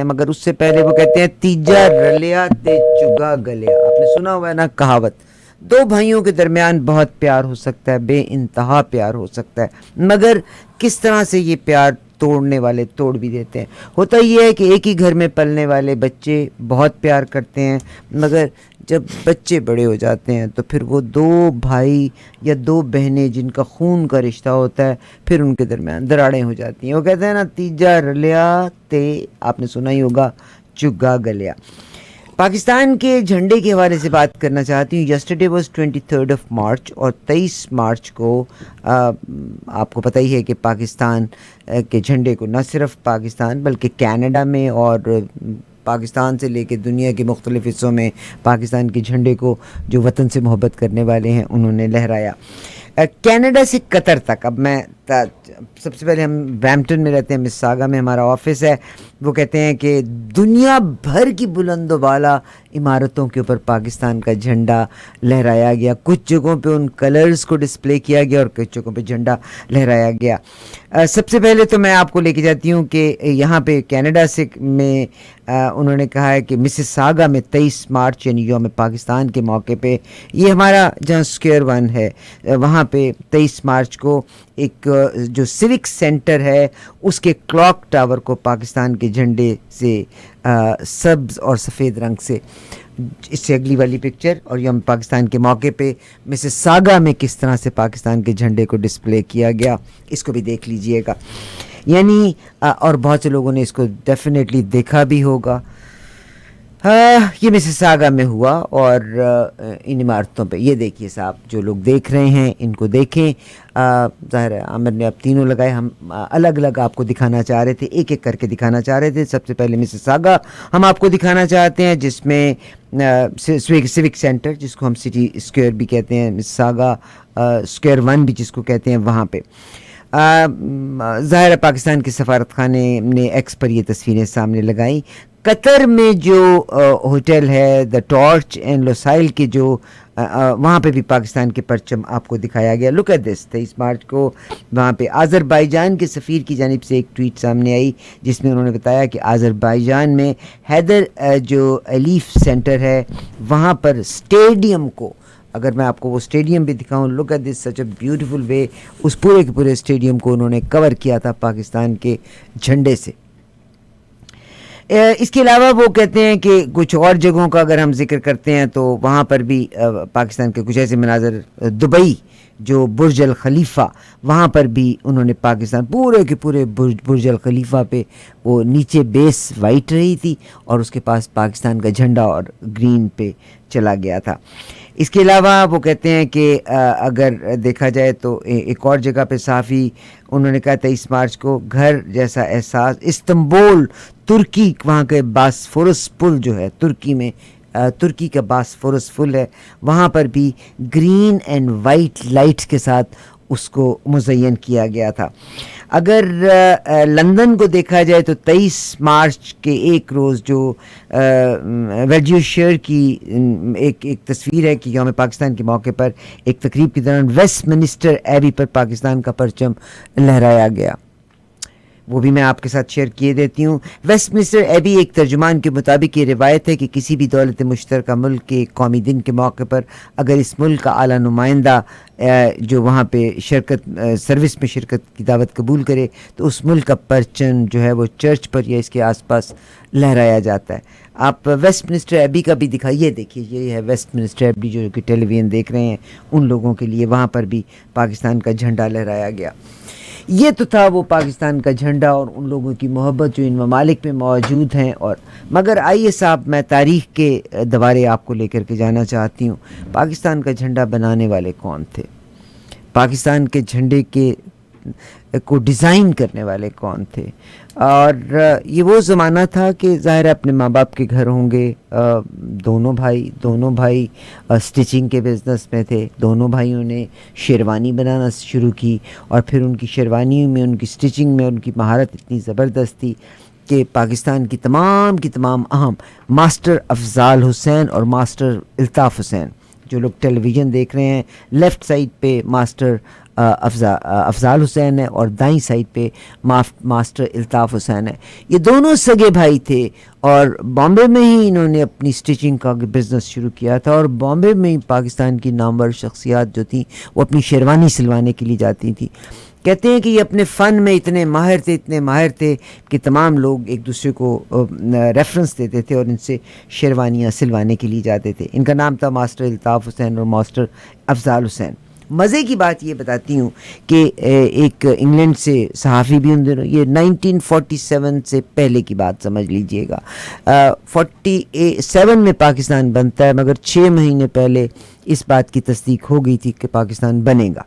مگر اس سے پہلے وہ کہتے ہیں تیجا رلیا تے چگا گلیا. آپ نے سنا ہوا ہے نا کہاوت, دو بھائیوں کے درمیان بہت پیار ہو سکتا ہے, بے انتہا پیار ہو سکتا ہے, مگر کس طرح سے یہ پیار توڑنے والے توڑ بھی دیتے ہیں. ہوتا یہ ہے کہ ایک ہی گھر میں پلنے والے بچے بہت پیار کرتے ہیں, مگر جب بچے بڑے ہو جاتے ہیں تو پھر وہ دو بھائی یا دو بہنیں جن کا خون کا رشتہ ہوتا ہے, پھر ان کے درمیان دراڑیں ہو جاتی ہیں. وہ کہتے ہیں نا تیجا رلیا تے, آپ نے سنا ہی ہوگا, چگا گلیا. پاکستان کے جھنڈے کے حوالے سے بات کرنا چاہتی ہوں. یسٹرڈے واز 23 مارچ, اور 23 مارچ کو آپ کو پتہ ہی ہے کہ پاکستان کے جھنڈے کو نہ صرف پاکستان بلکہ کینیڈا میں اور پاکستان سے لے کے دنیا کے مختلف حصوں میں پاکستان کے جھنڈے کو جو وطن سے محبت کرنے والے ہیں انہوں نے لہرایا. کینیڈا سے قطر تک. اب میں سب سے پہلے ہم برامپٹن میں رہتے ہیں, مساگا میں ہمارا آفس ہے. وہ کہتے ہیں کہ دنیا بھر کی بلند و بالا عمارتوں کے اوپر پاکستان کا جھنڈا لہرایا گیا. کچھ جگہوں پہ ان کلرز کو ڈسپلے کیا گیا اور کچھ جگہوں پہ جھنڈا لہرایا گیا. سب سے پہلے تو میں آپ کو لے کے جاتی ہوں کہ یہاں پہ کینیڈا سے میں انہوں نے کہا ہے کہ مسیساگا میں 23 مارچ یعنی یوم پاکستان کے موقع پہ, یہ ہمارا جہاں اسکوائر 1 ہے وہاں پہ 23 مارچ کو ایک جو سیوک سینٹر ہے اس کے کلاک ٹاور کو پاکستان کے جھنڈے سے سبز اور سفید رنگ سے, اس سے اگلی والی پکچر, اور یوم پاکستان کے موقع پہ مسیساگا میں کس طرح سے پاکستان کے جھنڈے کو ڈسپلے کیا گیا, اس کو بھی دیکھ لیجئے گا. یعنی اور بہت سے لوگوں نے اس کو ڈیفینیٹلی دیکھا بھی ہوگا. یہ مسیساگا میں ہوا, اور ان عمارتوں پہ یہ دیکھیے صاحب, جو لوگ دیکھ رہے ہیں ان کو دیکھیں. ظاہر ہے عامر نے اب تینوں لگائے, ہم الگ الگ آپ کو دکھانا چاہ رہے تھے, ایک ایک کر کے دکھانا چاہ رہے تھے. سب سے پہلے مسیساگا ہم آپ کو دکھانا چاہتے ہیں, جس میں سیوک سینٹر جس کو ہم سٹی اسکوائر بھی کہتے ہیں, مسیساگا اسکوائر 1 بھی جس کو کہتے ہیں, وہاں پہ ظاہر پاکستان کے سفارت خانے نے ایکس پر یہ تصویریں سامنے لگائیں. قطر میں جو ہوٹل ہے دا ٹارچ اینڈ لوسائل کے جو وہاں پہ بھی پاکستان کے پرچم آپ کو دکھایا گیا. لک ایٹ دس, 23 مارچ کو وہاں پہ آذربائیجان کے سفیر کی جانب سے ایک ٹویٹ سامنے آئی جس میں انہوں نے بتایا کہ آذربائیجان میں حیدر جو ایلیف سینٹر ہے وہاں پر اسٹیڈیم کو, اگر میں آپ کو وہ اسٹیڈیم بھی دکھاؤں, look at this such a beautiful way, اس پورے کے پورے اسٹیڈیم کو انہوں نے کور کیا تھا پاکستان کے جھنڈے سے. اس کے علاوہ وہ کہتے ہیں کہ کچھ اور جگہوں کا اگر ہم ذکر کرتے ہیں تو وہاں پر بھی پاکستان کے کچھ ایسے مناظر, دبئی جو برج الخلیفہ, وہاں پر بھی انہوں نے پاکستان پورے کے پورے برج الخلیفہ پہ وہ نیچے بیس وائٹ رہی تھی اور اس کے پاس پاکستان کا جھنڈا اور گرین پہ چلا گیا تھا. اس کے علاوہ وہ کہتے ہیں کہ اگر دیکھا جائے تو ایک اور جگہ پہ صحافی انہوں نے کہا 23 مارچ کو گھر جیسا احساس استنبول ترکی, وہاں کے باسفورس پل جو ہے ترکی میں, ترکی کا باسفورس پل ہے, وہاں پر بھی گرین اینڈ وائٹ لائٹ کے ساتھ اس کو مزین کیا گیا تھا. اگر لندن کو دیکھا جائے تو 23 مارچ کے ایک روز جو ویڈیو شیئر کی ایک تصویر ہے کہ یوم پاکستان کے موقع پر ایک تقریب کے دوران ویسٹ منسٹر ایبی پر پاکستان کا پرچم لہرایا گیا, وہ بھی میں آپ کے ساتھ شیئر کیے دیتی ہوں. ویسٹ منسٹر ایبی ایک ترجمان کے مطابق یہ روایت ہے کہ کسی بھی دولت مشترکہ ملک کے قومی دن کے موقع پر اگر اس ملک کا اعلیٰ نمائندہ جو وہاں پہ سروس میں شرکت کی دعوت قبول کرے تو اس ملک کا پرچم جو ہے وہ چرچ پر یا اس کے آس پاس لہرایا جاتا ہے. آپ ویسٹ منسٹر ایبی کا بھی دکھائیے, دیکھیے یہ ہے ویسٹ منسٹر ایبی جو کہ ٹیلی ویژن دیکھ رہے ہیں ان لوگوں کے لیے, وہاں پر بھی پاکستان کا جھنڈا لہرایا گیا. یہ تو تھا وہ پاکستان کا جھنڈا اور ان لوگوں کی محبت جو ان ممالک میں موجود ہیں. اور مگر آئیے صاحب, میں تاریخ کے دوارے آپ کو لے کر کے جانا چاہتی ہوں. پاکستان کا جھنڈا بنانے والے کون تھے, پاکستان کے جھنڈے کو ڈیزائن کرنے والے کون تھے. اور یہ وہ زمانہ تھا کہ ظاہر اپنے ماں باپ کے گھر ہوں گے, دونوں بھائی سٹیچنگ کے بزنس میں تھے. دونوں بھائیوں نے شیروانی بنانا شروع کی اور پھر ان کی شیروانی میں ان کی سٹیچنگ میں ان کی مہارت اتنی زبردست تھی کہ پاکستان کی تمام اہم ماسٹر افضال حسین اور ماسٹر الطاف حسین, جو لوگ ٹیلی ویژن دیکھ رہے ہیں لیفٹ سائڈ پہ ماسٹر افضال حسین ہے اور دائیں سائڈ پہ ماسٹر الطاف حسین ہے. یہ دونوں سگے بھائی تھے اور بامبے میں ہی انہوں نے اپنی سٹیچنگ کا بزنس شروع کیا تھا, اور بامبے میں ہی پاکستان کی نامور شخصیات جو تھیں وہ اپنی شیروانی سلوانے کے لیے جاتی تھیں. کہتے ہیں کہ یہ اپنے فن میں اتنے ماہر تھے کہ تمام لوگ ایک دوسرے کو ریفرنس دیتے تھے اور ان سے شیروانیاں سلوانے کے لیے جاتے تھے. ان کا نام تھا ماسٹر الطاف حسین اور ماسٹر افضال حسین. مزے کی بات یہ بتاتی ہوں کہ ایک انگلینڈ سے صحافی بھی ان دنوں, یہ 1947 سے پہلے کی بات سمجھ لیجئے گا, 47 میں پاکستان بنتا ہے, مگر 6 مہینے پہلے اس بات کی تصدیق ہو گئی تھی کہ پاکستان بنے گا.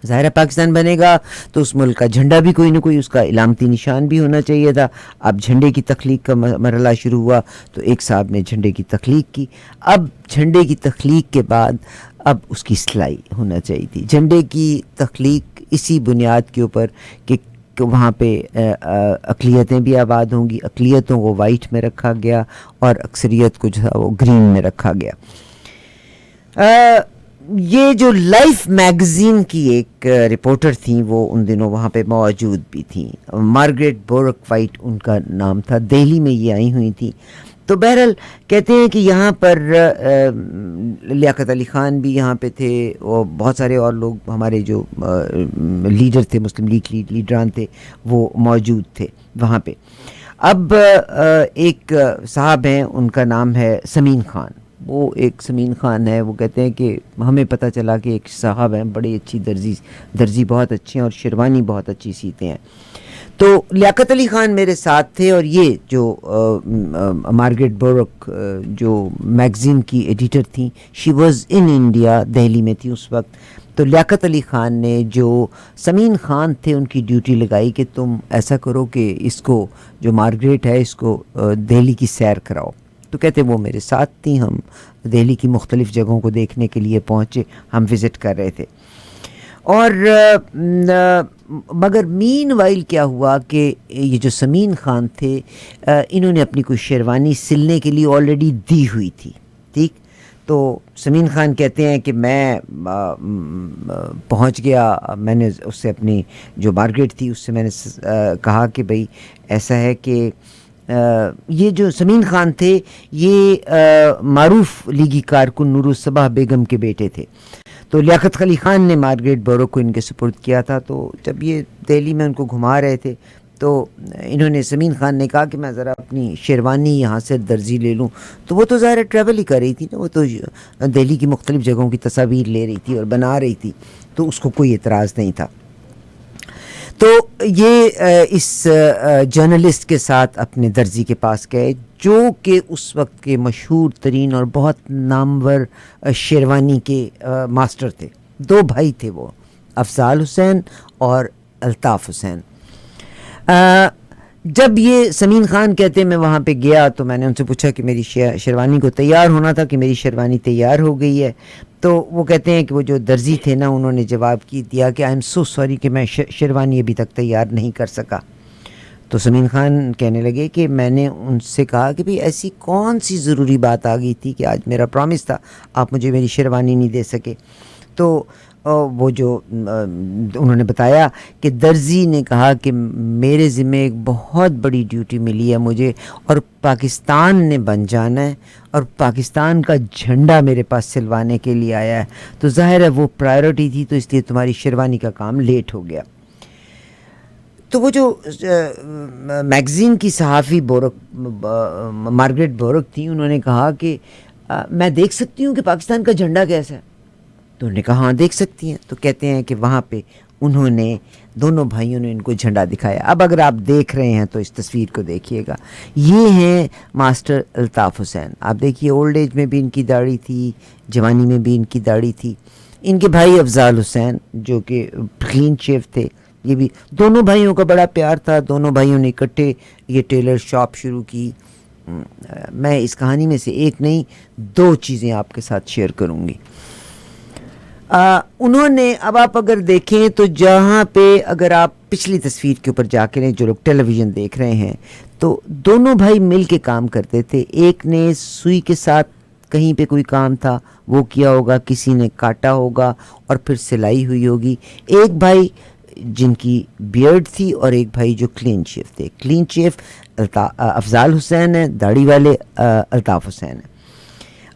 ظاہر ہے پاکستان بنے گا تو اس ملک کا جھنڈا بھی کوئی نہ کوئی اس کا علامتی نشان بھی ہونا چاہیے تھا. اب جھنڈے کی تخلیق کا مرحلہ شروع ہوا تو ایک صاحب نے جھنڈے کی تخلیق کی. اب جھنڈے کی تخلیق کے بعد اب اس کی سلائی ہونا چاہیے تھی. جھنڈے کی تخلیق اسی بنیاد کے اوپر کہ وہاں پہ اقلیتیں بھی آباد ہوں گی, اقلیتوں کو وائٹ میں رکھا گیا اور اکثریت کو جو ہے وہ گرین میں رکھا گیا. یہ جو لائف میگزین کی ایک رپورٹر تھیں وہ ان دنوں وہاں پہ موجود بھی تھیں, مارگریٹ بورک وائٹ ان کا نام تھا, دہلی میں یہ آئی ہوئی تھیں. تو بہرحال کہتے ہیں کہ یہاں پر لیاقت علی خان بھی یہاں پہ تھے اور بہت سارے اور لوگ ہمارے جو لیڈر تھے, مسلم لیگ لیڈران تھے, وہ موجود تھے وہاں پہ. اب ایک صاحب ہیں, ان کا نام ہے سمین خان. وہ ایک سمین خان ہے, وہ کہتے ہیں کہ ہمیں پتہ چلا کہ ایک صاحب ہیں بڑی اچھی درزی بہت اچھے ہیں اور شیروانی بہت اچھی سیتے ہیں. تو لیاقت علی خان میرے ساتھ تھے اور یہ جو مارگریٹ بورک جو میگزین کی ایڈیٹر تھیں, she was in India, Delhi میں تھی اس وقت. تو لیاقت علی خان نے جو سمین خان تھے ان کی ڈیوٹی لگائی کہ تم ایسا کرو کہ اس کو جو مارگریٹ ہے اس کو دہلی کی سیر کراؤ. تو کہتے وہ میرے ساتھ تھیں, ہم دہلی کی مختلف جگہوں کو دیکھنے کے لیے پہنچے, ہم وزٹ کر رہے تھے. اور مگر مین وائل کیا ہوا کہ یہ جو سمین خان تھے انہوں نے اپنی کوئی شیروانی سلنے کے لیے آلریڈی دی ہوئی تھی. ٹھیک, تو سمین خان کہتے ہیں کہ میں پہنچ گیا, میں نے اس سے اپنی جو مارگریٹ تھی اس سے میں نے کہا کہ بھئی ایسا ہے کہ یہ جو سمین خان تھے یہ معروف لیگی کارکن نور الصباح بیگم کے بیٹے تھے. تو لیاقت علی خان نے مارگریٹ بورک کو ان کے سپرد کیا تھا. تو جب یہ دہلی میں ان کو گھما رہے تھے تو انہوں نے, سمین خان نے کہا کہ میں ذرا اپنی شیروانی یہاں سے درزی لے لوں. تو وہ تو ظاہر ٹریول ہی کر رہی تھی نا, وہ تو دہلی کی مختلف جگہوں کی تصاویر لے رہی تھی اور بنا رہی تھی, تو اس کو کوئی اعتراض نہیں تھا. تو یہ اس جرنلسٹ کے ساتھ اپنے درزی کے پاس گئے جو کہ اس وقت کے مشہور ترین اور بہت نامور شیروانی کے ماسٹر تھے. 2 بھائی تھے وہ, افضال حسین اور الطاف حسین. جب یہ سمین خان کہتے ہیں میں وہاں پہ گیا تو میں نے ان سے پوچھا کہ میری شیروانی کو تیار ہونا تھا, کہ میری شیروانی تیار ہو گئی ہے. تو وہ کہتے ہیں کہ وہ جو درزی تھے نا انہوں نے جواب دیا کہ آئی ایم سو سوری کہ میں شیروانی ابھی تک تیار نہیں کر سکا. تو سمین خان کہنے لگے کہ میں نے ان سے کہا کہ بھئی ایسی کون سی ضروری بات آ گئی تھی کہ آج میرا پرومس تھا, آپ مجھے میری شیروانی نہیں دے سکے. تو وہ جو انہوں نے بتایا کہ درزی نے کہا کہ میرے ذمہ ایک بہت بڑی ڈیوٹی ملی ہے مجھے, اور پاکستان نے بن جانا ہے اور پاکستان کا جھنڈا میرے پاس سلوانے کے لیے آیا ہے, تو ظاہر ہے وہ پرائیورٹی تھی, تو اس لیے تمہاری شیروانی کا کام لیٹ ہو گیا. تو وہ جو میگزین کی صحافی مارگریٹ بورک تھی, انہوں نے کہا کہ میں دیکھ سکتی ہوں کہ پاکستان کا جھنڈا کیسا ہے. تو انہوں نے کہا ہاں دیکھ سکتی ہیں. تو کہتے ہیں کہ وہاں پہ انہوں نے, دونوں بھائیوں نے ان کو جھنڈا دکھایا. اب اگر آپ دیکھ رہے ہیں تو اس تصویر کو دیکھیے گا, یہ ہیں ماسٹر الطاف حسین. آپ دیکھیے اولڈ ایج میں بھی ان کی داڑھی تھی, جوانی میں بھی ان کی داڑھی تھی. ان کے بھائی افضال حسین جو کہ کلین شیو تھے, یہ بھی دونوں بھائیوں کا بڑا پیار تھا. دونوں بھائیوں نے اکٹھے یہ ٹیلر شاپ شروع کی. میں اس کہانی میں سے ایک نہیں 2 چیزیں آپ کے ساتھ شیئر کروں گی. انہوں نے, اب آپ اگر دیکھیں تو جہاں پہ اگر آپ پچھلی تصویر کے اوپر جا کے لیں, جو لوگ ٹیلی ویژن دیکھ رہے ہیں, تو دونوں بھائی مل کے کام کرتے تھے. ایک نے سوئی کے ساتھ کہیں پہ کوئی کام تھا وہ کیا ہوگا, کسی نے کاٹا ہوگا اور پھر سلائی ہوئی ہوگی. ایک بھائی جن کی بیئرڈ تھی اور ایک بھائی جو کلین شیف تھے. کلین شیف افضال حسین ہے, داڑھی والے الطاف حسین ہیں.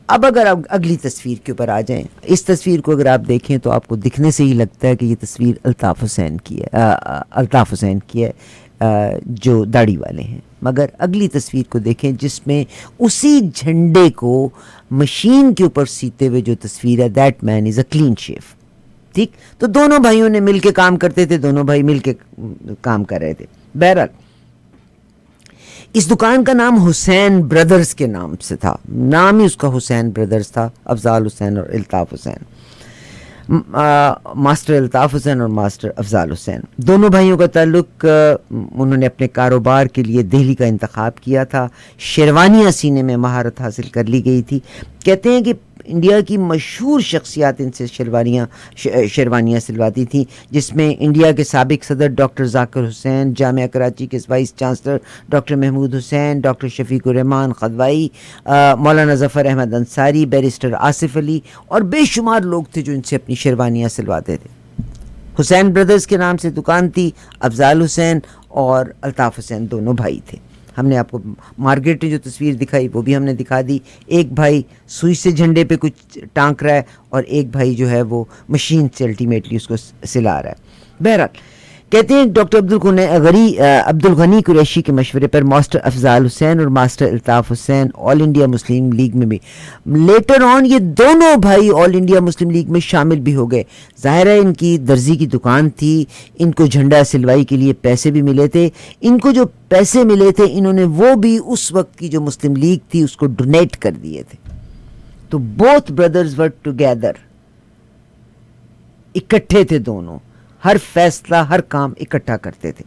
اب اگر آپ اگلی تصویر کے اوپر آ جائیں, اس تصویر کو اگر آپ دیکھیں تو آپ کو دکھنے سے ہی لگتا ہے کہ یہ تصویر الطاف حسین کی ہے جو داڑھی والے ہیں. مگر اگلی تصویر کو دیکھیں جس میں اسی جھنڈے کو مشین کے اوپر سیتے ہوئے جو تصویر ہے, that man is a clean chef. ٹھیک, تو دونوں بھائیوں نے مل کے کام کرتے تھے, دونوں بھائی مل کے کام کر رہے تھے. بہرحال اس دکان کا نام حسین بردرز کے نام سے تھا, نام ہی اس کا حسین بردرز تھا. افضال حسین اور الطاف حسین, ماسٹر الطاف حسین اور ماسٹر افضال حسین, دونوں بھائیوں کا تعلق انہوں نے اپنے کاروبار کے لیے دہلی کا انتخاب کیا تھا. شیروانیاں سینے میں مہارت حاصل کر لی گئی تھی. کہتے ہیں کہ انڈیا کی مشہور شخصیات ان سے شیروانیاں سلواتی تھیں, جس میں انڈیا کے سابق صدر ڈاکٹر ذاکر حسین, جامعہ کراچی کے وائس چانسلر ڈاکٹر محمود حسین, ڈاکٹر شفیق الرحمان خدوائی, مولانا ظفر احمد انصاری, بیرسٹر آصف علی اور بے شمار لوگ تھے جو ان سے اپنی شیروانیاں سلواتے تھے. حسین بردرز کے نام سے دکان تھی. افضال حسین اور الطاف حسین دونوں بھائی تھے. ہم نے آپ کو مارکیٹ نے جو تصویر دکھائی وہ بھی ہم نے دکھا دی. ایک بھائی سوئی سے جھنڈے پہ کچھ ٹانک رہا ہے اور ایک بھائی جو ہے وہ مشین سے الٹیمیٹلی اس کو سلا رہا ہے. بہرحال کہتے ہیں ڈاکٹر عبد الغنی قریشی کے مشورے پر ماسٹر افضال حسین اور ماسٹر الطاف حسین آل انڈیا مسلم لیگ میں بھی لیٹر آن یہ دونوں بھائی آل انڈیا مسلم لیگ میں شامل بھی ہو گئے. ظاہر ہے ان کی درزی کی دکان تھی, ان کو جھنڈا سلوائی کے لیے پیسے بھی ملے تھے. ان کو جو پیسے ملے تھے انہوں نے وہ بھی اس وقت کی جو مسلم لیگ تھی اس کو ڈونیٹ کر دیے تھے. تو بوتھ بردرز ور ٹوگیدر, اکٹھے تھے دونوں, ہر فیصلہ ہر کام اکٹھا کرتے تھے.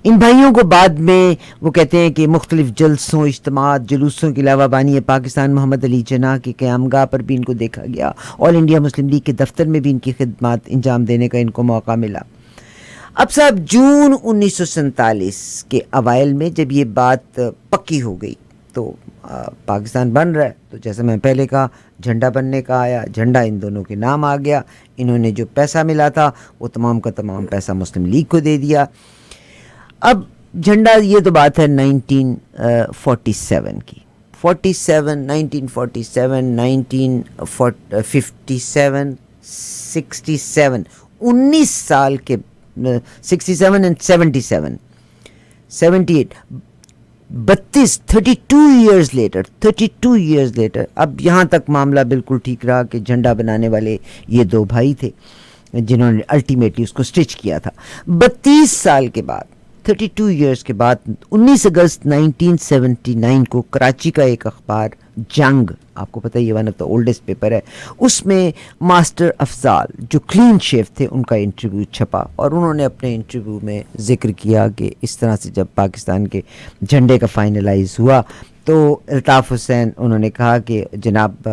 ان بھائیوں کو بعد میں وہ کہتے ہیں کہ مختلف جلسوں, اجتماعات, جلوسوں کے علاوہ بانی پاکستان محمد علی جناح کی قیام گاہ پر بھی ان کو دیکھا گیا. آل انڈیا مسلم لیگ کے دفتر میں بھی ان کی خدمات انجام دینے کا ان کو موقع ملا. اب صاحب جون 1947 کے اوائل میں جب یہ بات پکی ہو گئی تو پاکستان بن رہا ہے, تو جیسے میں پہلے کہا جھنڈا بننے کا آیا, جھنڈا ان دونوں کے نام آ گیا. انہوں نے جو پیسہ ملا تھا وہ تمام کا تمام پیسہ مسلم لیگ کو دے دیا. اب جھنڈا, یہ تو بات ہے 1947 کی, 1967 19 سال کے 67 and 77 78 32 ایئرز لیٹر اب یہاں تک معاملہ بالکل ٹھیک رہا کہ جھنڈا بنانے والے یہ دو بھائی تھے جنہوں نے الٹیمیٹلی اس کو سٹچ کیا تھا. 32 سال کے بعد 32 ایئرز کے بعد 19 اگست 1979 کو کراچی کا ایک اخبار جنگ, آپ کو پتہ یہ one of the oldest paper ہے, اس میں ماسٹر افضال جو کلین شیف تھے ان کا انٹرویو چھپا اور انہوں نے اپنے انٹرویو میں ذکر کیا کہ اس طرح سے جب پاکستان کے جھنڈے کا فائنلائز ہوا تو الطاف حسین انہوں نے کہا کہ جناب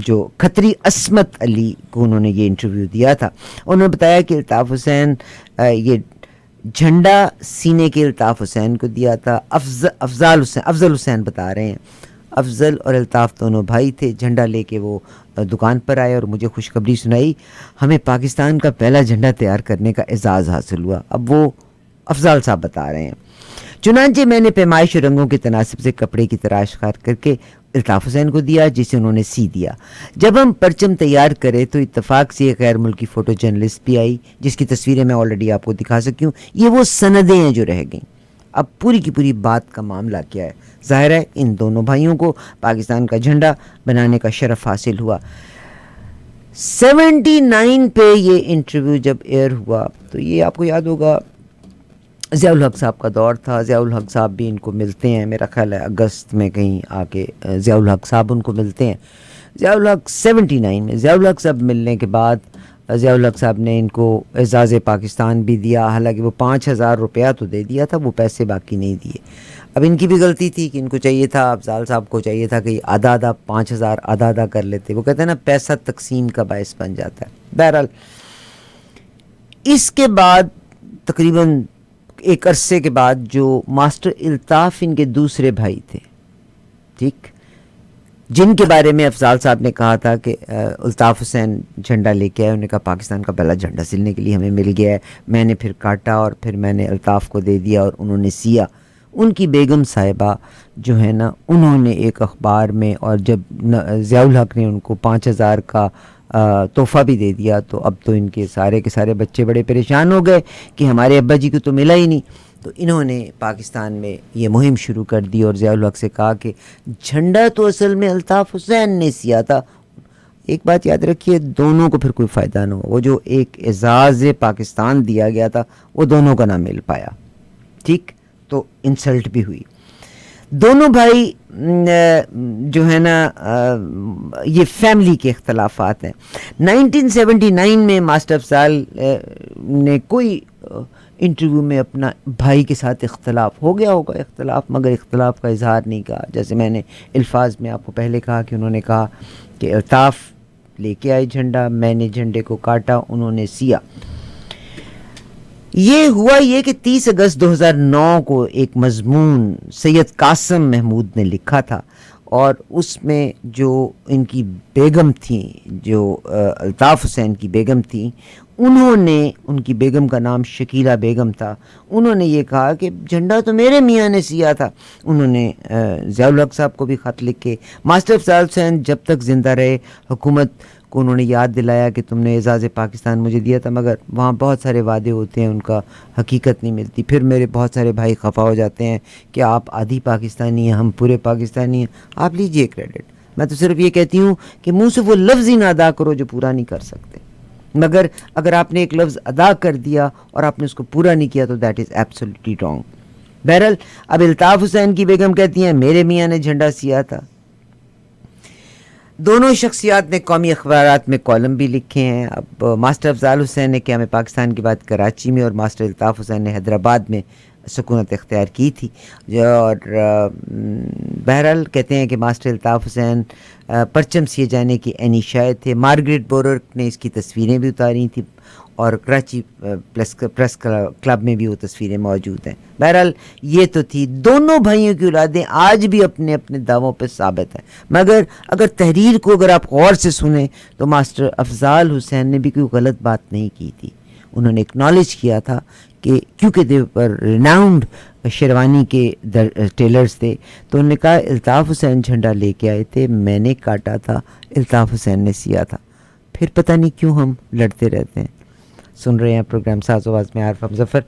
جو کھتری عصمت علی کو انہوں نے یہ انٹرویو دیا تھا, انہوں نے بتایا کہ الطاف حسین یہ جھنڈا سینے کے الطاف حسین کو دیا تھا. افضل حسین بتا رہے ہیں افضل اور الطاف دونوں بھائی تھے. جھنڈا لے کے وہ دکان پر آئے اور مجھے خوشخبری سنائی, ہمیں پاکستان کا پہلا جھنڈا تیار کرنے کا اعزاز حاصل ہوا. اب وہ افضل صاحب بتا رہے ہیں, چنانچہ میں نے پیمائش اور رنگوں کے تناسب سے کپڑے کی تراش کر کے الطاف حسین کو دیا جسے انہوں نے سی دیا. جب ہم پرچم تیار کرے تو اتفاق سے ایک غیر ملکی فوٹو جرنلسٹ بھی آئی جس کی تصویریں میں آلریڈی آپ کو دکھا سکی ہوں. یہ وہ سندیں ہیں جو رہ گئیں. اب پوری کی پوری بات کا معاملہ کیا ہے, ظاہر ہے ان دونوں بھائیوں کو پاکستان کا جھنڈا بنانے کا شرف حاصل ہوا. 79 پہ یہ انٹرویو جب ایئر ہوا تو یہ آپ کو یاد ہوگا ضیاء الحق صاحب کا دور تھا. ضیاء الحق صاحب بھی ان کو ملتے ہیں, میرا خیال ہے اگست میں کہیں آ کے ضیاء الحق صاحب ان کو ملتے ہیں. ضیاء الحق 79 میں ضیاء الحق صاحب ملنے کے بعد ضیاء الحق صاحب نے ان کو اعزاز پاکستان بھی دیا, حالانکہ وہ 5,000 روپیہ تو دے دیا تھا, وہ پیسے باقی نہیں دیے. اب ان کی بھی غلطی تھی کہ ان کو چاہیے تھا, افضال صاحب کو چاہیے تھا کہ آدھا 5,000 آدھا کر لیتے. وہ کہتے ہیں نا پیسہ تقسیم کا باعث بن جاتا ہے. بہرحال اس کے بعد تقریباً ایک عرصے کے بعد جو ماسٹر الطاف ان کے دوسرے بھائی تھے, ٹھیک, جن کے بارے میں افضال صاحب نے کہا تھا کہ الطاف حسین جھنڈا لے کے آئے. انہوں نے کہا پاکستان کا پہلا جھنڈا سلنے کے لیے ہمیں مل گیا ہے. میں نے پھر کاٹا اور پھر میں نے الطاف کو دے دیا اور انہوں نے سیا. ان کی بیگم صاحبہ جو ہے نا, انہوں نے ایک اخبار میں, اور جب ضیاء الحق نے ان کو 5,000 کا تحفہ بھی دے دیا, تو اب تو ان کے سارے بچے بڑے پریشان ہو گئے کہ ہمارے ابا جی کو تو ملا ہی نہیں. تو انہوں نے پاکستان میں یہ مہم شروع کر دی اور ضیاء الحق سے کہا کہ جھنڈا تو اصل میں الطاف حسین نے سیا تھا. ایک بات یاد رکھیے, دونوں کو پھر کوئی فائدہ نہ ہو. وہ جو ایک اعزاز پاکستان دیا گیا تھا وہ دونوں کو نہ مل پایا. ٹھیک, تو انسلٹ بھی ہوئی. دونوں بھائی جو ہے نا, یہ فیملی کے اختلافات ہیں. 1979 میں ماسٹر افضال نے کوئی انٹرویو میں اپنا بھائی کے ساتھ اختلاف ہو گیا ہوگا, مگر اختلاف کا اظہار نہیں کہا. جیسے میں نے الفاظ میں آپ کو پہلے کہا کہ انہوں نے کہا کہ الطاف لے کے آئے جھنڈا, میں نے جھنڈے کو کاٹا, انہوں نے سیا. یہ ہوا یہ کہ 30 اگست 2009 کو ایک مضمون سید قاسم محمود نے لکھا تھا, اور اس میں جو ان کی بیگم تھیں, جو الطاف حسین کی بیگم تھیں, انہوں نے, ان کی بیگم کا نام شکیلہ بیگم تھا, انہوں نے یہ کہا کہ جھنڈا تو میرے میاں نے سیا تھا. انہوں نے ضیاء الحق صاحب کو بھی خط لکھ کے, ماسٹر افضال حسین جب تک زندہ رہے حکومت کو انہوں نے یاد دلایا کہ تم نے اعزاز پاکستان مجھے دیا تھا, مگر وہاں بہت سارے وعدے ہوتے ہیں, ان کا حقیقت نہیں ملتی. پھر میرے بہت سارے بھائی خفا ہو جاتے ہیں کہ آپ آدھی پاکستانی ہیں, ہم پورے پاکستانی ہیں. آپ لیجئے کریڈٹ. میں تو صرف یہ کہتی ہوں کہ منہ سے وہ لفظ ہی نہ ادا کرو جو پورا نہیں کر سکتے, مگر اگر آپ نے ایک لفظ ادا کر دیا اور آپ نے اس کو پورا نہیں کیا تو دیٹ از ایبسلیٹلی رانگ. بہرحال اب الطاف حسین کی بیگم کہتی ہیں میرے میاں نے جھنڈا سیا تھا. دونوں شخصیات نے قومی اخبارات میں کالم بھی لکھے ہیں. اب ماسٹر افضال حسین نے قیام پاکستان کے بعد کراچی میں اور ماسٹر الطاف حسین نے حیدرآباد میں سکونت اختیار کی تھی. اور بہرحال کہتے ہیں کہ ماسٹر الطاف حسین پرچم سیے جانے کے عینی شاہد تھے. مارگریٹ بورک نے اس کی تصویریں بھی اتاری تھیں اور کراچی پریس کلب میں بھی وہ تصویریں موجود ہیں. بہرحال یہ تو تھی. دونوں بھائیوں کی اولادیں آج بھی اپنے اپنے دعووں پہ ثابت ہیں, مگر اگر تحریر کو اگر آپ غور سے سنیں تو ماسٹر افضال حسین نے بھی کوئی غلط بات نہیں کی تھی. انہوں نے اکنالج کیا تھا کہ کیونکہ دے پر ریناؤنڈ شیروانی کے ٹیلرز تھے, تو انہوں نے کہا الطاف حسین جھنڈا لے کے آئے تھے, میں نے کاٹا تھا, الطاف حسین نے سیا تھا. پھر پتہ نہیں کیوں ہم لڑتے رہتے ہیں. سن رہے ہیں پروگرام ساز و آواز میں عارف مظفر.